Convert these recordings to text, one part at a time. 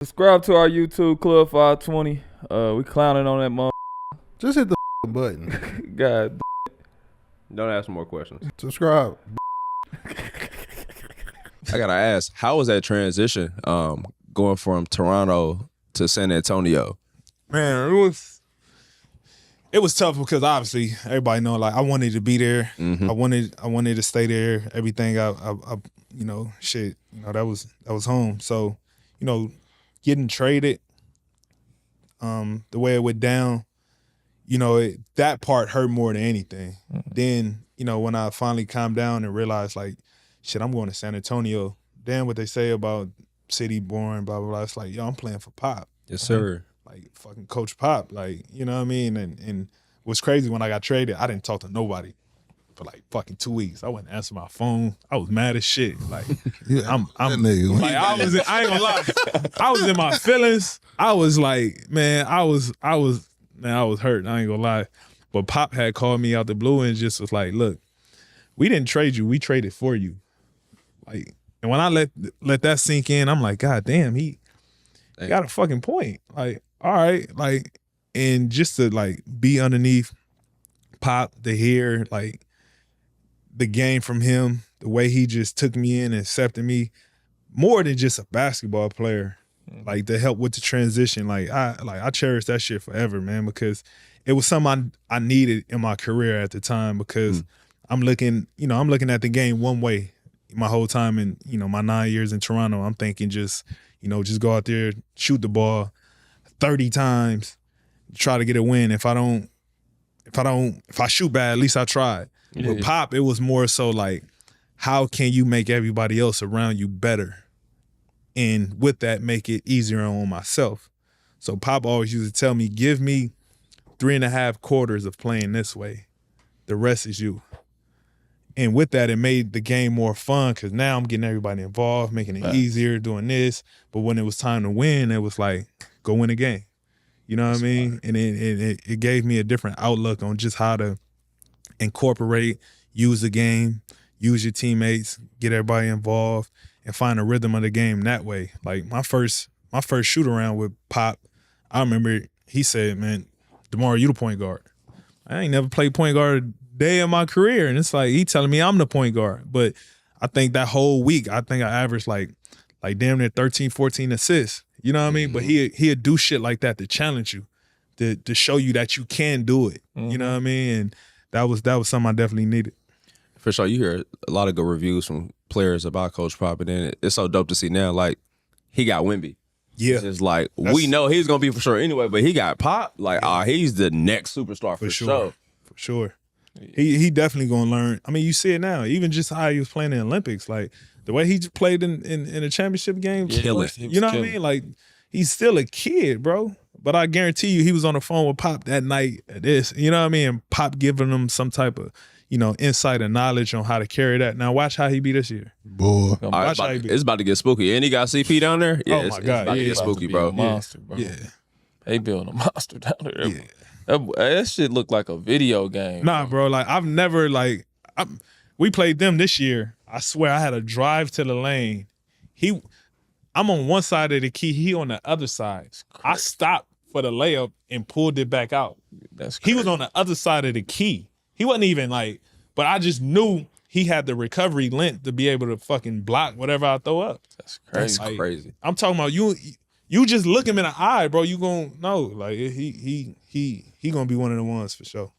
Subscribe to our YouTube Club 520. We clowning on that mother. Just hit the button. God. Don't ask more questions. Subscribe. I gotta ask, how was that transition going from Toronto to San Antonio? Man, it was tough because obviously everybody know, like, I wanted to be there. Mm-hmm. I wanted to stay there. Everything I that was home. So, getting traded, the way it went down, that part hurt more than anything. Mm-hmm. Then, when I finally calmed down and realized, like, shit, I'm going to San Antonio. Then what they say about city boring, blah, blah, blah. It's like, yo, I'm playing for Pop. Yes, sir. Like, fucking Coach Pop. Like, you know what I mean? And what's crazy, when I got traded, I didn't talk to nobody for like fucking 2 weeks. I wouldn't answer my phone. I was mad as shit. Like, Yeah, I'm that nigga. like, I ain't gonna lie. I was in my feelings. I was like, man, I was hurt. I ain't gonna lie. But Pop had called me out the blue and just was like, look, we didn't trade you. We traded for you. Like, and when I let that sink in, I'm like, God damn, he got a fucking point. Like, all right, like, and just to like be underneath Pop, to hear like the game from him, the way he just took me in and accepted me, more than just a basketball player, like, to help with the transition. Like I cherish that shit forever, man, because it was something I needed in my career at the time, because I'm looking at the game one way my whole time in, my 9 years in Toronto. I'm thinking just go out there, shoot the ball 30 times, try to get a win. If I shoot bad, at least I tried. Yeah. With Pop, it was more so like, how can you make everybody else around you better? And with that, make it easier on myself. So Pop always used to tell me, give me 3.5 quarters of playing this way. The rest is you. And with that, it made the game more fun, because now I'm getting everybody involved, making it easier, doing this. But when it was time to win, it was like, go win a game. You know what I mean? And it gave me a different outlook on just how to incorporate, use the game, use your teammates, get everybody involved, and find a rhythm of the game that way. Like, my first shoot around with Pop, I remember he said, man, DeMar, you the point guard. I ain't never played point guard a day of my career. And it's like, he telling me I'm the point guard. But I think that whole week, I averaged like damn near 13, 14 assists. You know what I mean? But he'd do shit like that to challenge you, to show you that you can do it. You know what I mean? And that was something I definitely needed. For sure, you hear a lot of good reviews from players about Coach Pop, and then it's so dope to see now, like, he got Wemby. Yeah. It's just like, we know he's going to be for sure anyway, but he got Pop. Like, he's the next superstar for sure. For sure. He definitely going to learn. I mean, you see it now. Even just how he was playing in the Olympics. Like, the way he just played in a championship game. Killing. You know what I mean? Like, he's still a kid, bro. But I guarantee you, he was on the phone with Pop that night at this. You know what I mean? And Pop giving him some type of, insight and knowledge on how to carry that. Now, watch how he be this year. Boy. Watch how he be. It's about to get spooky. And he got CP down there? Yeah, Oh, my God. It's about to get spooky, bro. Monster, bro. Yeah. They building a monster down there. Yeah. That shit look like a video game. Nah, bro. Like, I've never, like, we played them this year. I swear I had a drive to the lane. I'm on one side of the key. He on the other side. I stopped for the layup and pulled it back out. That's crazy. He was on the other side of the key. He wasn't even like, but I just knew he had the recovery length to be able to fucking block whatever I throw up. That's crazy. Like, Crazy. I'm talking about you just look him in the eye, bro. You gonna know. Like, he gonna be one of the ones for sure.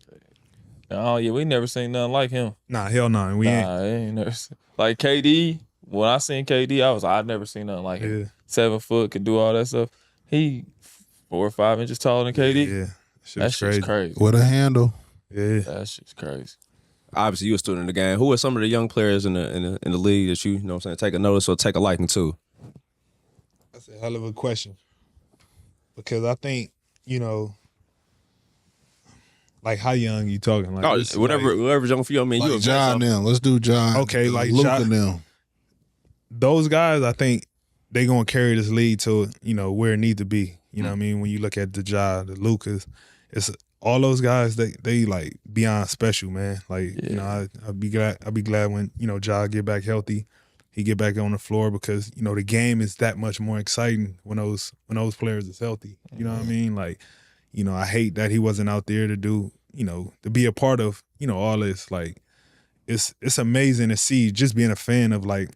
Oh yeah, we never seen nothing like him. Nah, hell no. We ain't. Nah, I ain't never seen. Like KD, when I seen KD, I've never seen nothing like him. Yeah. 7 foot, could do all that stuff. He 4 or 5 inches taller than KD. Yeah. That shit's crazy. With a handle. Yeah. That shit's crazy. Obviously, you a student in the game. Who are some of the young players in the league that you know what I'm saying, take a notice or take a liking to? That's a hell of a question. Because I think, like, how young you talking? Like, whatever's young for you. I mean, you Like John them. Let's do John. Okay, like Luke John- and them. those guys, I think they gonna carry this league to, where it need to be. You know what I mean? When you look at the Ja, the Lucas, it's all those guys. They like beyond special, man. Like, I'd be glad when Ja get back healthy. he get back on the floor because the game is that much more exciting when those players is healthy. You know what I mean? Like, I hate that he wasn't out there to do to be a part of all this. Like, it's amazing to see, just being a fan of like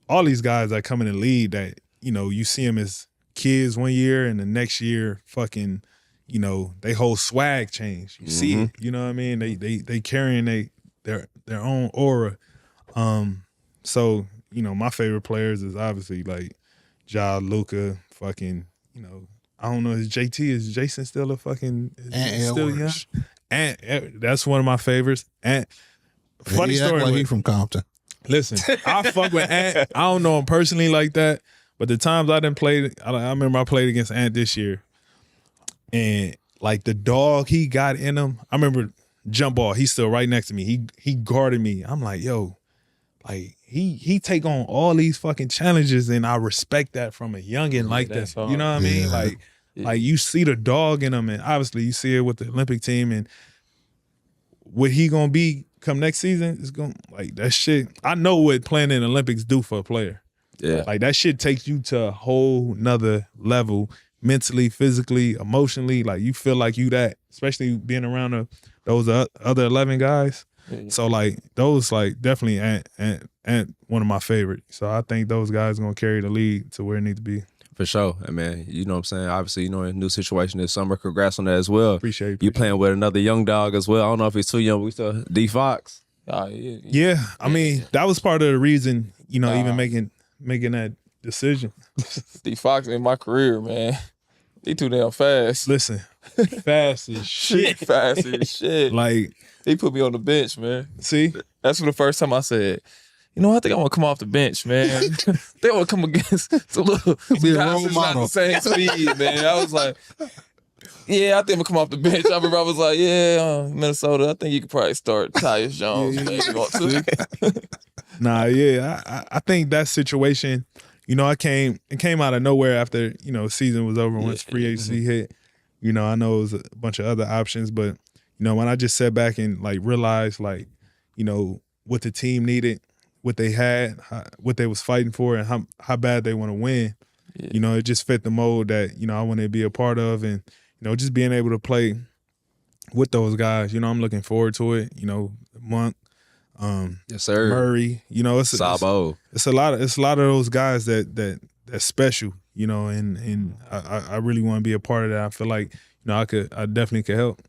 all these guys that come in the league that you see them as kids one year and the next year fucking they whole swag change. You see it. You know what I mean? They carrying their own aura. So my favorite players is obviously like Ja, Luka, fucking I don't know, is Jason still a fucking still young? And that's one of my favorites. And funny story, like he from Compton. Listen, I fuck with Ant. I don't know him personally like that, but the times I done played, I remember I played against Ant this year, and like the dog he got in him. I remember jump ball. He's still right next to me. He guarded me. I'm like, yo, like he take on all these fucking challenges, and I respect that from a youngin like that. Hard. You know what I mean? Like you see the dog in him, and obviously you see it with the Olympic team, and what he gonna be come next season is gonna like that shit. I know what playing in the Olympics do for a player. Yeah. Like that shit takes you to a whole nother level, mentally, physically, emotionally. Like you feel like you that, especially being around those other 11 guys. Yeah. So like those like definitely Ant one of my favorites. So I think those guys are gonna carry the league to where it needs to be. For sure. And man, you know what I'm saying? Obviously, in a new situation this summer. Congrats on that as well. Appreciate you playing with another young dog as well. I don't know if he's too young, but we still D Fox. Yeah. I mean, that was part of the reason, even making that decision. D Fox in my career, man. He too damn fast. Listen, fast as shit. Fast as shit. Like, he put me on the bench, man. See? That's when the first time I said, I think I want to come off the bench, man. They want to come against some little Be a guys role that's not model. the same speed, man. I was like, yeah, I think I'm going to come off the bench. I remember I was like, Minnesota, I think you could probably start Tyus Jones. Man, you want to. Nah, yeah. I think that situation, it came out of nowhere after, season was over once free agency hit. I know it was a bunch of other options, but, when I just sat back and like realized like, what the team needed, what they had, what they was fighting for, and how bad they want to win. Yeah. It just fit the mold that, I want to be a part of, and, just being able to play with those guys, I'm looking forward to it. Monk, yes, sir. Murray, Sabo. It's a lot of those guys that's special, and I really want to be a part of that. I feel like, I definitely could help.